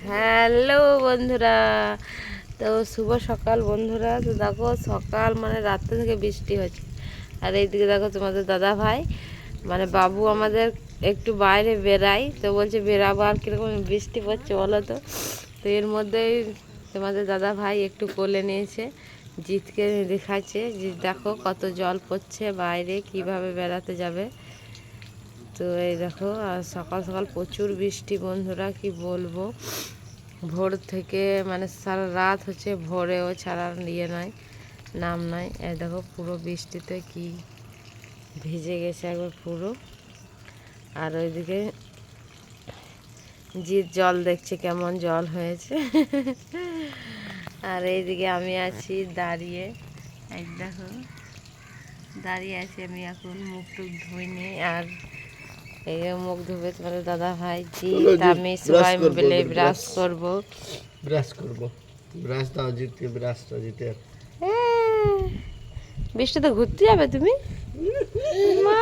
Hello বন্ধুরা, তো শুভ সকাল বন্ধুরা। তো দেখো সকাল মানে রাত্রে থেকে বৃষ্টি হচ্ছে, আর এইদিকে দেখো তোমাদের দাদা ভাই মানে বাবু আমাদের একটু বাইরে বেড়াই, তো বলছে বেরাবো, আর কীরকম বৃষ্টি পড়ছে বলো তো। তো এর মধ্যেই তোমাদের দাদা ভাই একটু কোলে নিয়েছে, জিতকে দেখাচ্ছে যে দেখো কত জল পড়ছে বাইরে, কিভাবে বেড়াতে যাবে। তো এই দেখো, আর সকাল সকাল প্রচুর বৃষ্টি বন্ধুরা, কি বলবো। ভোর থেকে মানে সারা রাত হচ্ছে, ভোরেও ছাড়ার ইয়ে নয়, নাম নয়। এই দেখো পুরো বৃষ্টিতে কি ভিজে গেছে একবার পুরো। আর ওইদিকে জিৎ জল দেখছে কেমন জল হয়েছে। আর এইদিকে আমি আছি দাঁড়িয়ে, এই দেখো দাঁড়িয়ে আছি আমি, এখন মুখ টুক ধুইনি। আর এই মুখ ধুবে তোমাদের দাদা ভাই, জিৎ আমি সবাই মিলে ব্রাশ করবো। ব্রাশ দাও জিতে, ব্রাশটা জিতে। বৃষ্টিতে ঘুরতে যাবে তুমি? মা